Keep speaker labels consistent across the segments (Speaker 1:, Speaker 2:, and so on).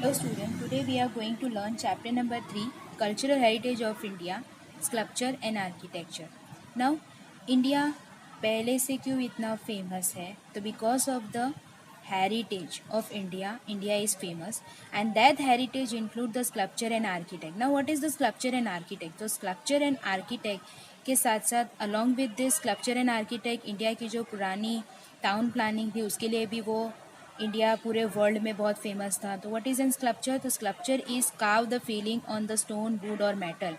Speaker 1: Hello student, today we are going to learn chapter number 3 Cultural Heritage of India, Sculpture and Architecture. Now, India पहले से क्यों इतना famous है? तो because of the heritage of India, India is famous and that heritage include the sculpture and architect. Now what is the sculpture and architect? तो sculpture and architect के साथ साथ along with this sculpture and architect India की जो पुरानी town planning थी उसके लिए भी वो इंडिया पूरे वर्ल्ड में बहुत फेमस था. तो व्हाट इज एन स्कल्पचर? तो sculpture is carve the feeling on the stone, wood और metal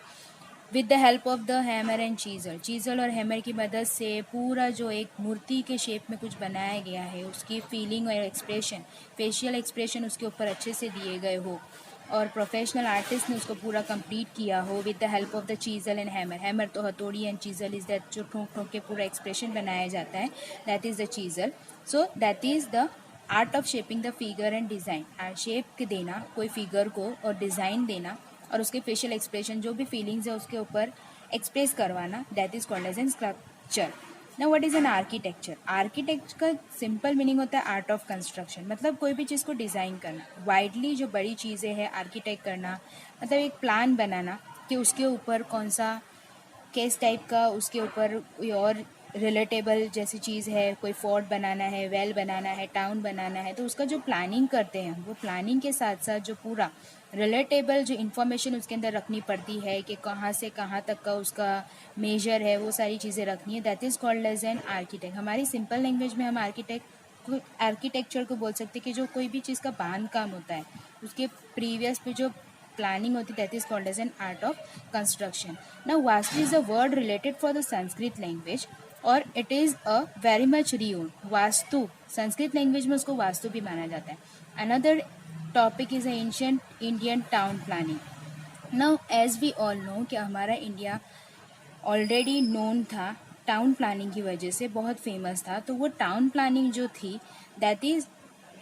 Speaker 1: with the help of the hammer and chisel. Chisel और हैमर की मदद से पूरा जो एक मूर्ति के शेप में कुछ बनाया गया है उसकी फीलिंग और एक्सप्रेशन, फेशियल एक्सप्रेशन उसके ऊपर अच्छे से दिए गए हो और प्रोफेशनल आर्टिस्ट ने उसको पूरा कंप्लीट किया हो with the help of the chisel and hammer. Hammer तो हथौड़ी एंड चीजल इज दैट जो ठोक ठोक के पूरा एक्सप्रेशन बनाया जाता है, that is the chisel. So that is the art of shaping the figure and design. Shape देना कोई फिगर को और डिज़ाइन देना और उसके फेशियल एक्सप्रेशन जो भी फीलिंग्स है उसके ऊपर एक्सप्रेस करवाना, that is called as an sculpture. Now what is an architecture? Architect का सिंपल मीनिंग होता है आर्ट ऑफ कंस्ट्रक्शन, मतलब कोई भी चीज़ को डिज़ाइन करना. वाइडली जो बड़ी चीज़ें हैं आर्किटेक्ट करना मतलब एक प्लान बनाना कि उसके ऊपर कौन सा किस टाइप का उसके ऊपर कोई और रिलेटेबल जैसी चीज़ है, कोई फोर्ट बनाना है, वेल बनाना है, टाउन बनाना है, तो उसका जो प्लानिंग करते हैं वो प्लानिंग के साथ साथ जो पूरा रिलेटेबल जो इन्फॉर्मेशन उसके अंदर रखनी पड़ती है कि कहाँ से कहाँ तक का उसका मेजर है, वो सारी चीज़ें रखनी है, that is called as an architect. हमारी सिंपल लैंग्वेज में हम आर्किटेक्चर को बोल सकते हैं कि जो कोई भी चीज़ का बांध काम होता है उसके प्रीवियस पे जो प्लानिंग होती है, that is called as an art of construction. Now vastu is a word related for the Sanskrit language और it is a very much रीयून. वास्तु संस्कृत लैंग्वेज में उसको वास्तु भी माना जाता है. Another topic is ancient Indian town planning. Now as we all know कि हमारा इंडिया ऑलरेडी नोन था टाउन प्लानिंग की वजह से, बहुत फेमस था. तो वो टाउन प्लानिंग जो थी that is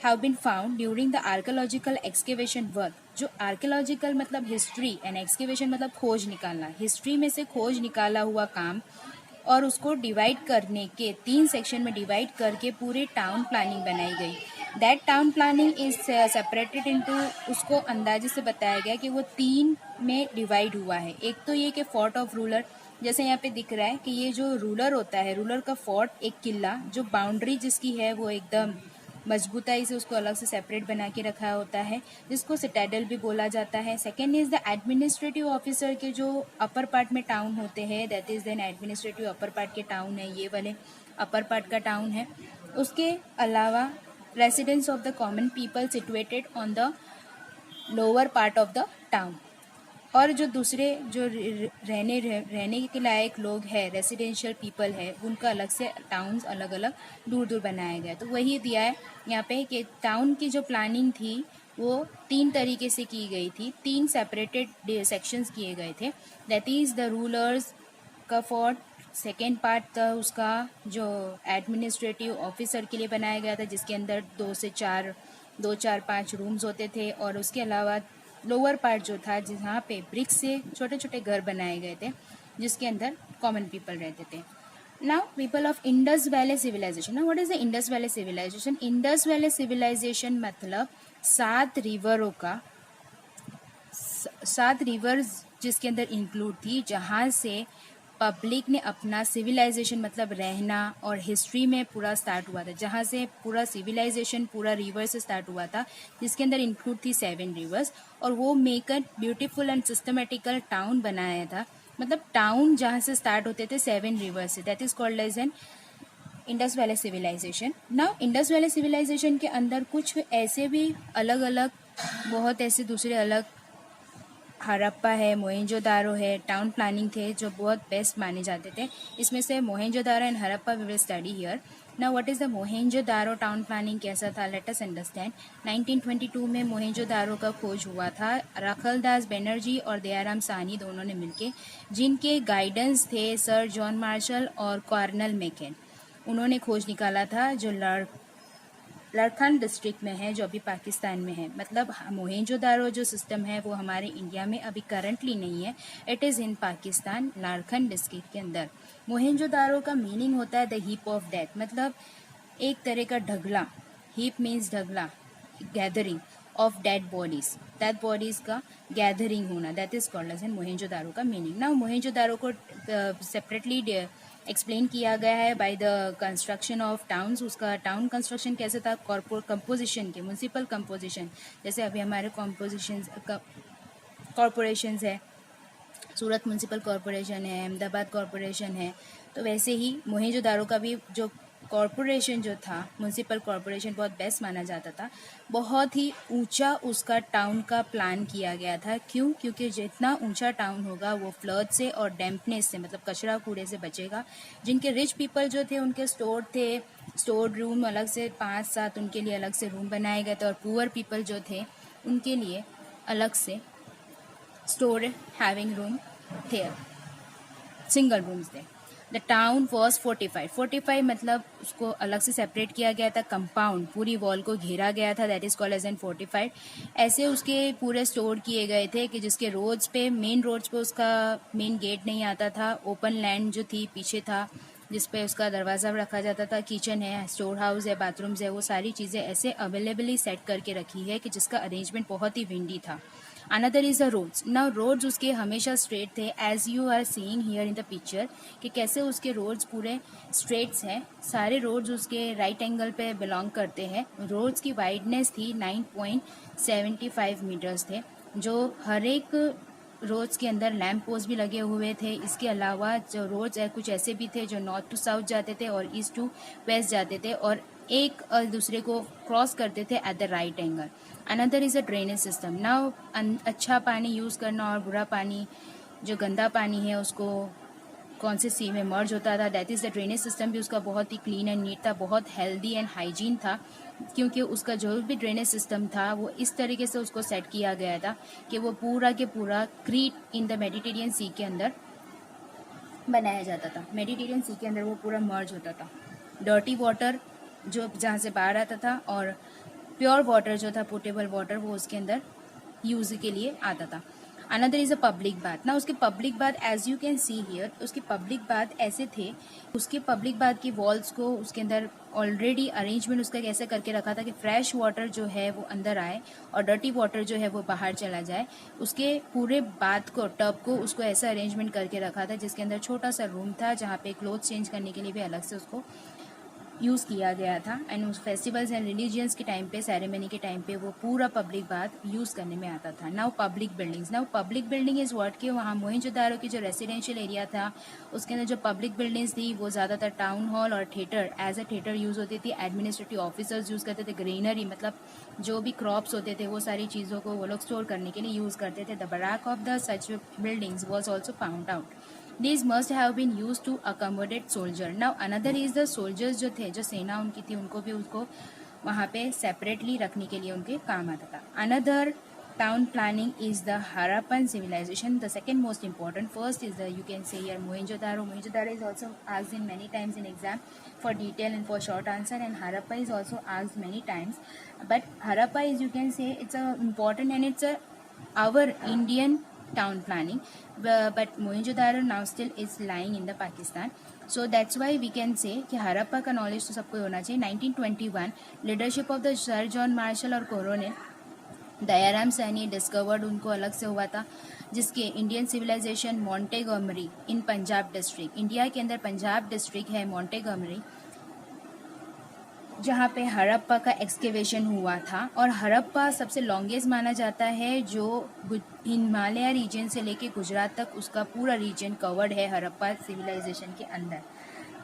Speaker 1: have been found during the archaeological excavation work. जो आर्कोलॉजिकल मतलब हिस्ट्री एंड एक्सकेवेशन मतलब खोज निकालना, हिस्ट्री में से खोज निकाला हुआ काम और उसको डिवाइड करने के 3 सेक्शन में डिवाइड करके पूरे टाउन प्लानिंग बनाई गई. That town planning is separated into, उसको अंदाजे से बताया गया कि वो 3 में डिवाइड हुआ है. एक तो ये कि फोर्ट ऑफ रूलर, जैसे यहाँ पे दिख रहा है कि ये जो रूलर होता है, रूलर का फोर्ट एक किला जो बाउंड्री जिसकी है वो एकदम मजबूताई से उसको अलग से सेपरेट बना के रखा होता है जिसको सिटाडेल भी बोला जाता है. Second is the administrative officer के जो अपर पार्ट में टाउन होते हैं, that is then administrative upper part के टाउन है, ये वाले अपर पार्ट का टाउन है. उसके अलावा residence of the common people situated on the lower part of the town. और जो दूसरे जो रहने के लायक लोग हैं, रेसिडेंशियल पीपल है, उनका अलग से टाउन्स अलग अलग दूर दूर बनाया गया. तो वही दिया है यहाँ पे कि टाउन की जो प्लानिंग थी वो 3 तरीके से की गई थी, 3 सेपरेटेड सेक्शंस किए गए थे. दैट इज़ द रूलर्स का फोर्ट. सेकेंड पार्ट था उसका जो एडमिनिस्ट्रेटिव ऑफिसर के लिए बनाया गया था जिसके अंदर 2 से 4 5 रूम्स होते थे. और उसके अलावा लोअर पार्ट जो था जहाँ पे ब्रिक से छोटे छोटे घर बनाए गए थे जिसके अंदर कॉमन पीपल रहते थे. Now people of Indus valley civilization. Now what is the Indus valley civilization? Indus valley civilization मतलब 7 रिवरों का 7 रिवर्स जिसके अंदर इंक्लूड थी, जहाँ से पब्लिक ने अपना सिविलाइजेशन मतलब रहना और हिस्ट्री में पूरा स्टार्ट हुआ था, जहाँ से पूरा सिविलाइजेशन पूरा रिवर से स्टार्ट हुआ था जिसके अंदर इंक्लूड थी 7 रिवर्स. और वो maker beautiful and systematical town बनाया था. मतलब टाउन जहाँ से स्टार्ट होते थे 7 रिवर्स से, that is called as an Indus valley civilization. Now Indus valley civilization के अंदर कुछ ऐसे भी अलग अलग बहुत ऐसे दूसरे अलग हड़प्पा है, मोहेंजोदारो है, टाउन प्लानिंग थे जो बहुत बेस्ट माने जाते थे. इसमें से Mohenjodaro and Harappa we will study here. Now what is the Mohenjodaro town planning कैसा था? Let us understand. 1922 में मोहेंजोदारो का खोज हुआ था रखलदास बनर्जी और दयाराम साहनी दोनों ने मिलके, जिनके गाइडेंस थे सर जॉन मार्शल और कॉर्नल मैकेन. उन्होंने खोज निकाला था जो लड़खंड डिस्ट्रिक्ट में है जो अभी पाकिस्तान में है. मतलब मोहेंजोदारो जो सिस्टम है वो हमारे इंडिया में अभी करंटली नहीं है, it is in Pakistan Larkana district के अंदर. मोहेंजोदारो का मीनिंग होता है द हीप ऑफ डेथ, मतलब एक तरह का ढगला. हीप मीन्स ढगला, गैदरिंग. ऑफ डेड बॉडीज का गैदरिंग होना, that is called as an Mohenjodaro का मीनिंग। नाउ मोहेंजोदारो को सेपरेटली एक्सप्लेन किया गया है by the construction of towns. उसका टाउन कंस्ट्रक्शन कैसे था, कंपोजिशन के म्यूनसिपल कंपोजिशन, जैसे अभी हमारे कॉरपोरेशंस है, सूरत म्यूनसिपल कॉरपोरेशन है, अहमदाबाद कॉरपोरेशन है, तो वैसे ही मोहेंजोदारो का भी जो कॉरपोरेशन जो था, म्यूनसिपल कॉरपोरेशन, बहुत बेस्ट माना जाता था। बहुत ही ऊंचा उसका टाउन का प्लान किया गया था। क्यों? क्योंकि जितना ऊंचा टाउन होगा वो फ्लड से और डैम्पनेस से, मतलब कचरा कूड़े से बचेगा। जिनके रिच पीपल जो थे उनके स्टोर रूम अलग से 5-7 उनके लिए अलग से रूम बनाए गए थे, और पुअर पीपल जो थे उनके लिए अलग से स्टोर हैविंग रूम थे, सिंगल रूम्स थे। द टाउन वॉज फोर्टिफाइड मतलब उसको अलग से सेपरेट किया गया था, कंपाउंड पूरी वॉल को घेरा गया था, that is called as an fortified. ऐसे उसके पूरे स्टोर किए गए थे कि जिसके रोड्स पे, मेन रोड्स पे उसका मेन गेट नहीं आता था, ओपन लैंड जो थी पीछे था जिस पे उसका दरवाज़ा रखा जाता था, किचन है, स्टोर हाउस है, बाथरूम्स है, वो सारी चीज़ें ऐसे अवेलेबली सेट करके रखी है कि जिसका अरेंजमेंट बहुत ही विंडी था। Another is the roads. Now roads उसके हमेशा स्ट्रेट थे, as you are seeing here in the picture कि कैसे उसके रोड्स पूरे स्ट्रेट्स हैं। सारे रोड्स उसके राइट एंगल पे बिलोंग करते हैं। रोड्स की वाइडनेस थी 9.75 मीटर्स थे, जो हर एक रोड्स के अंदर लैम्प पोस्ट भी लगे हुए थे। इसके अलावा जो रोड्स है कुछ ऐसे भी थे जो नॉर्थ टू साउथ जाते थे और ईस्ट टू वेस्ट जाते थे, और एक दूसरे को क्रॉस करते थे at the right angle. Another is a drainage system. Now अच्छा पानी यूज़ करना और बुरा पानी, जो गंदा पानी है उसको कौन से सी में मर्ज होता था, that is the drainage system भी उसका बहुत ही क्लीन एंड नीट था, बहुत हेल्दी एंड हाइजीन था। क्योंकि उसका जो भी ड्रेनेज सिस्टम था वो इस तरीके से उसको सेट किया गया था कि वो पूरा के पूरा क्रीट इन द मेडिटेरियन सी के अंदर बनाया जाता था। मेडिटेरियन सी के अंदर वो पूरा मर्ज होता था। डर्टी वाटर जो जहाँ से बाहर आता था, और प्योर वाटर जो था, पोर्टेबल वाटर, वो उसके अंदर यूज़ के लिए आता था। Another is a public bath. ना उसके public bath as you can see here, उसके पब्लिक बाथ ऐसे थे, उसके पब्लिक बाथ की वॉल्स को उसके अंदर ऑलरेडी अरेंजमेंट उसका कैसे करके रखा था कि फ्रेश वाटर जो है वो अंदर आए और डर्टी वाटर जो है वो बाहर चला जाए। उसके पूरे बाथ को, टब को, उसको ऐसा अरेंजमेंट करके रखा था जिसके अंदर छोटा सा रूम था जहाँ पे क्लोथ चेंज करने के लिए भी अलग से उसको यूज़ किया गया था। एंड उस फेस्टिवल्स एंड रिलीजियंस के टाइम पे, सेरेमनी के टाइम पे वो पूरा पब्लिक बाथ यूज़ करने में आता था। Now public buildings. Now public building is what कि वहाँ मोहेंजोदारो की जो रेसिडेंशियल एरिया था उसके अंदर जो पब्लिक बिल्डिंग्स थी वो ज़्यादातर टाउन हॉल और theatre, as a theatre use होती थी। एडमिनिस्ट्रेटिव ऑफिसर्स यूज़ करते थे। ग्रीनरी मतलब जो भी क्रॉप्स होते थे वो सारी चीज़ों को वो लोग स्टोर करने के लिए यूज़ करते थे। The barrack of the such buildings was also found out. These must have been used to accommodate soldier. Now another is the soldiers जो थे, जो सेना उनकी थी, उनको भी उसको वहाँ पे सेपरेटली रखने के लिए उनके काम आता था। Another town planning is the Harappan civilization, the second most important. First is the, you can say here, Mohenjo-daro. Mohenjo-daro is also asked in many times in exam for detail and for short answer, and Harappa is also asked many times. But Harappa is, you can say, it's a important and it's a our Indian town planning, but Mohenjo-daro now still is lying in the Pakistan. So that's why we can say कि हड़प्पा का knowledge तो सबको होना चाहिए। 1921 leadership of the sir John Marshall और Coronil Dayaram Saini discovered, उनको अलग से हुआ था, जिसके इंडियन सिविलाइजेशन मोंटेगोमरी इन पंजाब डिस्ट्रिक्ट, इंडिया के अंदर पंजाब डिस्ट्रिक्ट है मोंटेगोमरी, जहाँ पे हड़प्पा का एक्सकेवेशन हुआ था। और हड़प्पा सबसे लॉन्गेस्ट माना जाता है, जो हिमालय रीजन से लेके गुजरात तक उसका पूरा रीजन कवर्ड है हड़प्पा सिविलाइजेशन के अंदर।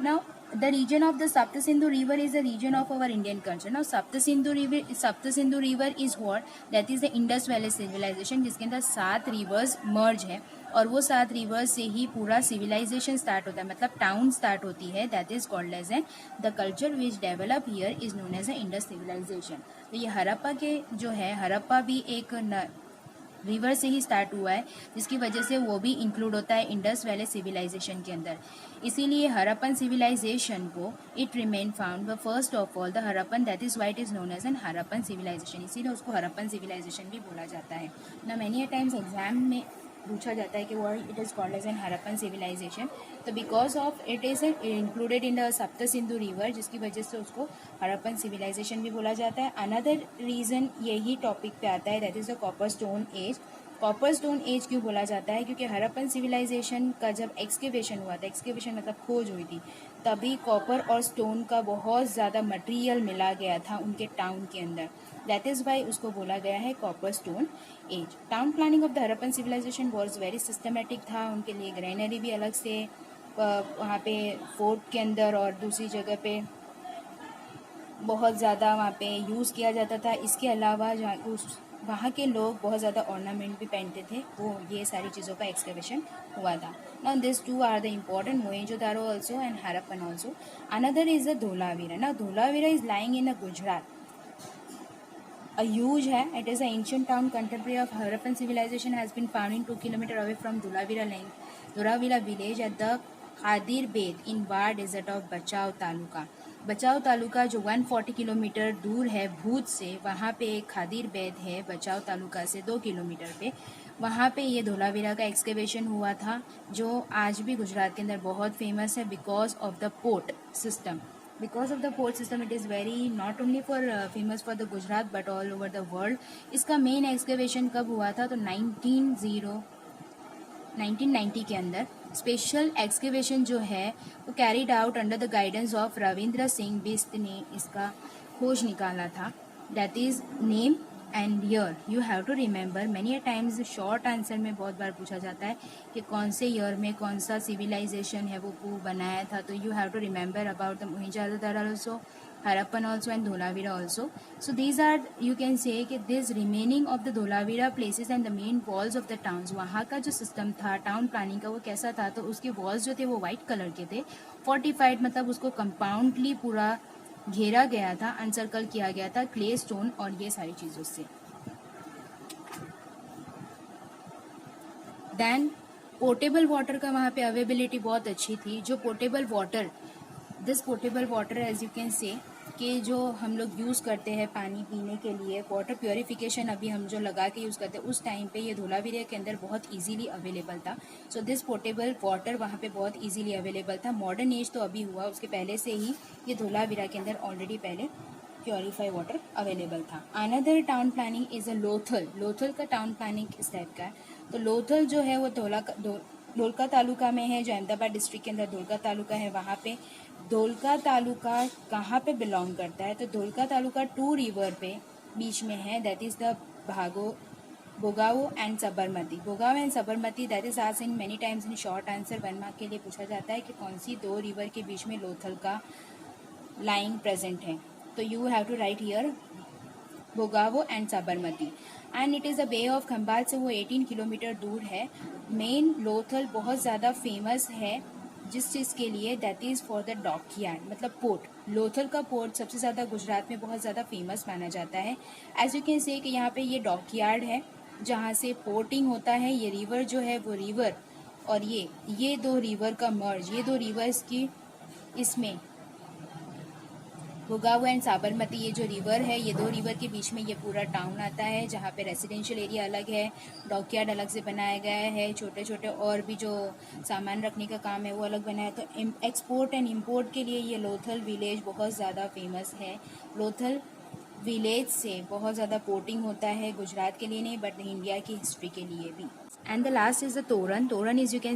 Speaker 1: Now the region of the Sapta Sindhu river is the region of our Indian culture. Now Sapta Sindhu river is what, that is the Indus valley civilization, जिसके अंदर 7 रिवर्स मर्ज है, और वो 7 रिवर्स से ही पूरा सिविलाइजेशन स्टार्ट होता है, मतलब टाउन स्टार्ट होती है। That is called as an the culture which develop here is known as a Indus civilization. तो ये हड़प्पा के जो है, हड़प्पा भी एक रिवर से ही स्टार्ट हुआ है, जिसकी वजह से वो भी इंक्लूड होता है इंडस वैली सिविलाइजेशन के अंदर। इसीलिए हड़प्पन सिविलाइजेशन को it remain found first of all the Harappan, that is white is known as an Harappan civilization, इसीलिए उसको हड़प्पन सिविलाइजेशन भी बोला जाता है ना। मैनी टाइम्स एग्जाम में पूछा जाता है कि why it is called as an Harappan civilization, तो because of it is included in the Sapta Sindhu river, जिसकी वजह से उसको हरप्पन सिविलाइजेशन भी बोला जाता है। अनदर रीज़न यही टॉपिक पे आता है, that is the copper stone as. Copper stone as क्यों बोला जाता है? क्योंकि हरप्पन सिविलाइजेशन का जब एक्सकेवेशन हुआ था, एक्सकेवेशन मतलब खोज हुई थी, तभी कॉपर और स्टोन का बहुत ज़्यादा मटेरियल मिला गया था उनके टाउन के अंदर, दैट इज़ वाई उसको बोला गया है copper stone age. Town planning of the Harappan civilization was very systematic था, उनके लिए ग्रेनरी भी अलग से वहाँ पे फोर्ट के अंदर और दूसरी जगह पे बहुत ज़्यादा वहाँ पे यूज़ किया जाता था। इसके अलावा वहाँ के लोग बहुत ज़्यादा ऑर्नामेंट भी पहनते थे, वो ये सारी चीज़ों का एक्सकवेशन हुआ था। Now this two are the important, Mohenjodaro also and Harappan also. Another is the Dholavira. Now Dholavira is lying in Gujarat, a huge hai. It is an ancient town contemporary of Harappan civilization, has been found in 2 kilometers away from Dhulavira village at the Khadir Bed in War desert of Bachau taluka. बचाव तालुका जो 140 kilometre दूर है भूत से, वहाँ पे एक खादिर बेद है बचाव तालुका से 2 किलोमीटर पे। वहाँ पे ये धोलावीरा का एक्सकेवेशन हुआ था, जो आज भी गुजरात के अंदर बहुत फेमस है because of the port system. Because of the port system, it is very not only for famous for the Gujarat but all over the world. इसका मेन एक्सकेवेशन कब हुआ था? तो 1990 के अंदर स्पेशल एक्सकेवेशन जो है वो carried out under the guidance of Ravindra Singh Bisht ने इसका खोज निकाला था। That is name and year you have to remember. Many times short answer में बहुत बार पूछा जाता है कि कौन से ईयर में कौन सा सिविलाइजेशन है वो बनाया था, तो you have to remember about the Mohenjodaro also, Harappan also and Dholavira also. So these are, you can say कि this remaining of the Dholavira places and the main walls of the towns, वहाँ का जो system था town planning का वो कैसा था, तो उसके वॉल्स जो थे वो वाइट कलर के थे, फोर्टिफाइड मतलब उसको कंपाउंडली पूरा घेरा गया था, अनसर्कल किया गया था क्ले स्टोन और ये सारी चीज़ों से। देन पोर्टेबल वाटर का वहाँ पे अवेलेबिलिटी बहुत अच्छी थी। जो portable water, this portable water as you can say कि जो हम लोग यूज़ करते हैं पानी पीने के लिए, वाटर प्योरीफिकेशन अभी हम जो लगा के यूज़ करते हैं, उस टाइम पे ये धोलावीरा के अंदर बहुत इजीली अवेलेबल था। सो दिस पोर्टेबल वाटर वहाँ पे बहुत इजीली अवेलेबल था। मॉडर्न एज तो अभी हुआ, उसके पहले से ही ये धोलावीरा के अंदर ऑलरेडी पहले प्योरीफाई वाटर अवेलेबल था। Another town planning is a Lothal. Lothal का टाउन प्लानिंग किस टाइप का है? तो लोथल जो है वो धोलका तालुका में है, जो अहमदाबाद डिस्ट्रिक्ट के अंदर धोलका तालुका है। वहाँ पे धोलका तालुका कहाँ पे बिलोंग करता है? तो धोलका तालुका 2 रिवर पे बीच में है, that is the Bhogavo and Sabarmati. Bhogavo and Sabarmati, that is asked in many times in short answer 1 mark के लिए पूछा जाता है कि कौन सी 2 रिवर के बीच में लोथल का लाइन प्रेजेंट है। तो you have to write here Bhogavo and Sabarmati. And it is a bay of Khambhat से वो 18 किलोमीटर दूर है। मेन लोथल बहुत ज़्यादा फेमस है जिस चीज़ के लिए, that is for the dockyard, मतलब पोर्ट। लोथल का पोर्ट सबसे ज़्यादा गुजरात में बहुत ज़्यादा फेमस माना जाता है। एज यू कैन से कि यहाँ पे ये डॉकयार्ड है जहाँ से पोर्टिंग होता है। ये रिवर जो है वो रिवर और ये 2 रिवर का मर्ज, ये 2 रिवर्स की इसमें भोगावो एंड साबरमती, ये जो रिवर है, ये 2 रिवर के बीच में ये पूरा टाउन आता है, जहाँ पे रेसिडेंशियल एरिया अलग है, डॉकयार्ड अलग से बनाया गया है, छोटे छोटे और भी जो सामान रखने का काम है वो अलग बनाया है। तो एक्सपोर्ट एंड इम्पोर्ट के लिए ये लोथल विलेज बहुत ज़्यादा फेमस है। लोथल विलेज से बहुत ज़्यादा पोर्टिंग होता है, गुजरात के लिए नहीं बट इंडिया की हिस्ट्री के लिए भी। And the last is the तोरण। तोरण इज़, यू कैन